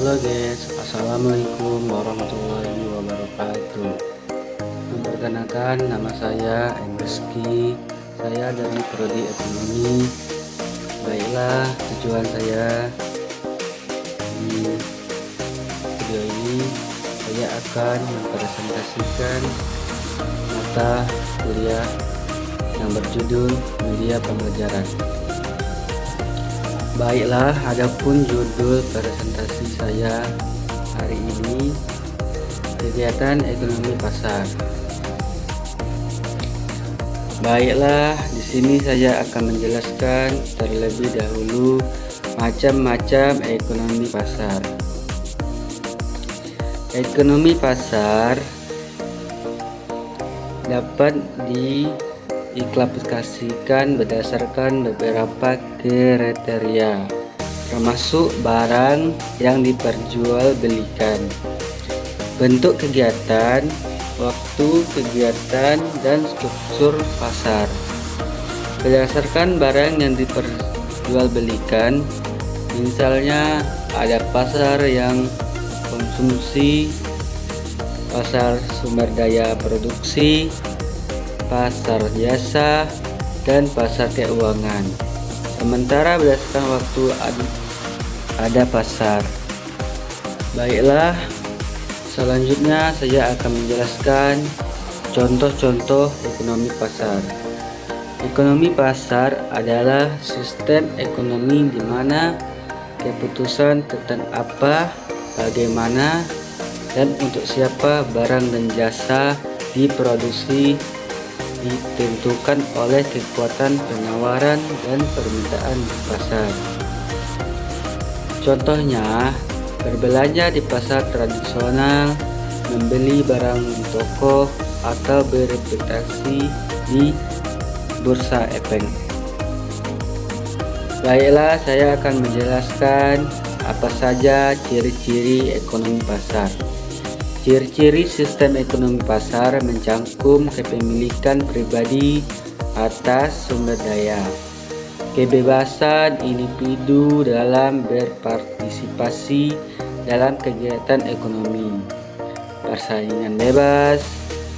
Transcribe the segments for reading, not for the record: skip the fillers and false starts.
Halo guys, assalamualaikum warahmatullahi wabarakatuh. Memperkenalkan, nama saya Rizky. Saya dari Prodi Ekonomi. Baiklah, tujuan saya di video ini, saya akan mempresentasikan mata kuliah yang berjudul Media Pembelajaran. Baiklah, adapun judul presentasi saya hari ini, kegiatan ekonomi pasar. Baiklah, di sini saya akan menjelaskan terlebih dahulu macam-macam ekonomi pasar. Ekonomi pasar dapat diklasifikasikan berdasarkan beberapa kriteria, termasuk barang yang diperjualbelikan, bentuk kegiatan, waktu kegiatan, dan struktur pasar. Berdasarkan barang yang diperjualbelikan, misalnya ada pasar yang konsumsi, pasar sumber daya produksi, pasar jasa, dan pasar keuangan. Sementara berdasarkan waktu ada pasar. Baiklah, selanjutnya saya akan menjelaskan contoh-contoh ekonomi pasar. Ekonomi pasar adalah sistem ekonomi di mana keputusan tentang apa, bagaimana, dan untuk siapa barang dan jasa diproduksi ditentukan oleh kekuatan penawaran dan permintaan di pasar. Contohnya, berbelanja di pasar tradisional, membeli barang di toko, atau berinvestasi di bursa efek. Baiklah, saya akan menjelaskan apa saja ciri-ciri ekonomi pasar. Ciri-ciri sistem ekonomi pasar mencangkum kepemilikan pribadi atas sumber daya, kebebasan individu dalam berpartisipasi dalam kegiatan ekonomi, persaingan bebas,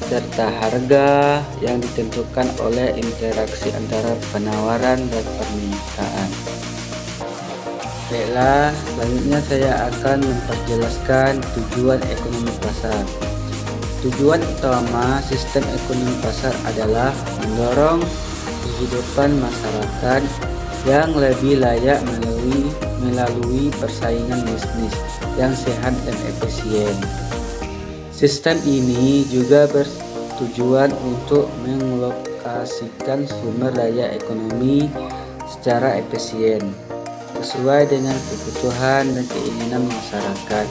serta harga yang ditentukan oleh interaksi antara penawaran dan permintaan. Baiklah, selanjutnya saya akan memperjelaskan tujuan ekonomi pasar. Tujuan utama sistem ekonomi pasar adalah mendorong kehidupan masyarakat yang lebih layak melalui persaingan bisnis yang sehat dan efisien. Sistem ini juga bertujuan untuk mengalokasikan sumber daya ekonomi secara efisien, sesuai dengan kebutuhan dan keinginan masyarakat.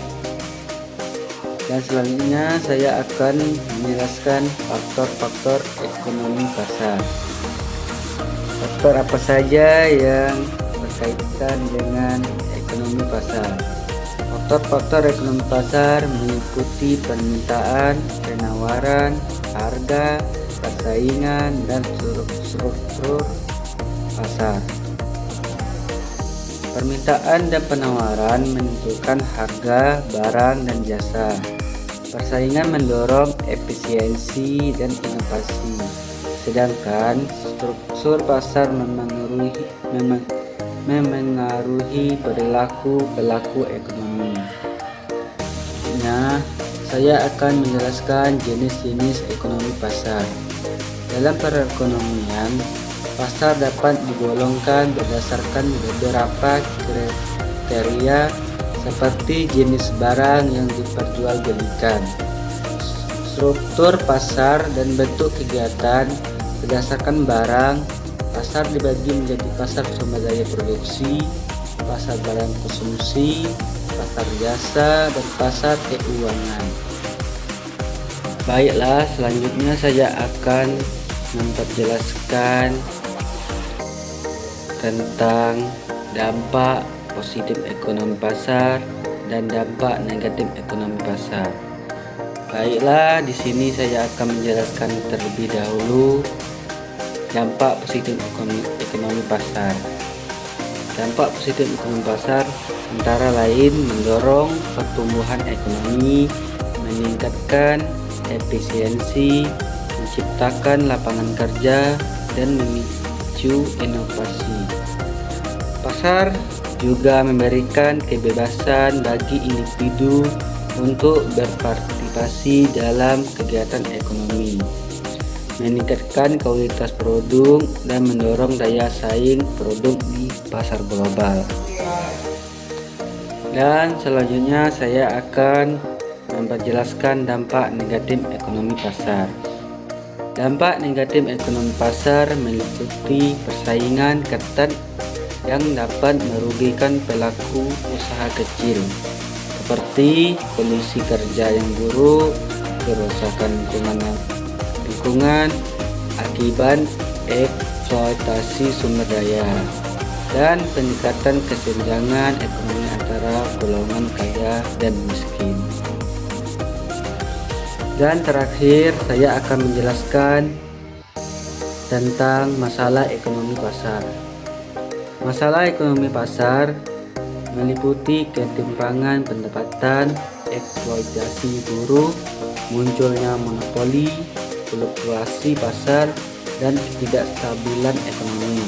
Dan selanjutnya saya akan menjelaskan faktor-faktor ekonomi pasar. Faktor apa saja yang berkaitan dengan ekonomi pasar? Faktor-faktor ekonomi pasar meliputi permintaan, penawaran, harga, persaingan, dan struktur pasar. Permintaan dan penawaran menentukan harga barang dan jasa. Persaingan mendorong efisiensi dan inovasi. Sedangkan struktur pasar memengaruhi perilaku pelaku ekonomi. Nah, saya akan menjelaskan jenis-jenis ekonomi pasar. Dalam perekonomian, pasar dapat digolongkan berdasarkan beberapa kriteria seperti jenis barang yang diperjualbelikan, struktur pasar, dan bentuk kegiatan. Berdasarkan barang, pasar dibagi menjadi pasar sumber daya produksi, pasar barang konsumsi, pasar jasa, dan pasar keuangan. Baiklah, selanjutnya saya akan memperjelaskan tentang dampak positif ekonomi pasar dan dampak negatif ekonomi pasar. Baiklah, di sini saya akan menjelaskan terlebih dahulu dampak positif ekonomi pasar. Dampak positif ekonomi pasar antara lain mendorong pertumbuhan ekonomi, meningkatkan efisiensi, menciptakan lapangan kerja, dan memicu inovasi. Pasar juga memberikan kebebasan bagi individu untuk berpartisipasi dalam kegiatan ekonomi, meningkatkan kualitas produk, dan mendorong daya saing produk di pasar global. Dan selanjutnya saya akan memperjelaskan dampak negatif ekonomi pasar. Dampak negatif ekonomi pasar meliputi persaingan ketat yang dapat merugikan pelaku usaha kecil, seperti kondisi kerja yang buruk, kerusakan lingkungan akibat eksploitasi sumber daya, dan peningkatan kesenjangan ekonomi antara golongan kaya dan miskin. Dan terakhir, saya akan menjelaskan tentang masalah ekonomi pasar. Masalah ekonomi pasar meliputi ketimpangan pendapatan, eksploitasi buruh, munculnya monopoli, fluktuasi pasar, dan ketidakstabilan ekonomi.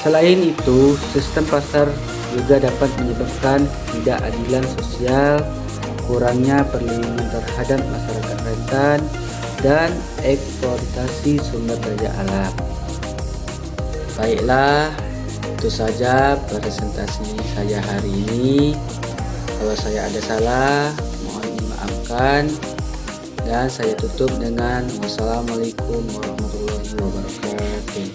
Selain itu, sistem pasar juga dapat menyebabkan ketidakadilan sosial, kurangnya perlindungan terhadap masyarakat rentan, dan eksploitasi sumber daya alam. Baiklah, itu saja presentasi saya hari ini. Kalau saya ada salah, mohon dimaafkan. Dan saya tutup dengan wassalamualaikum warahmatullahi wabarakatuh.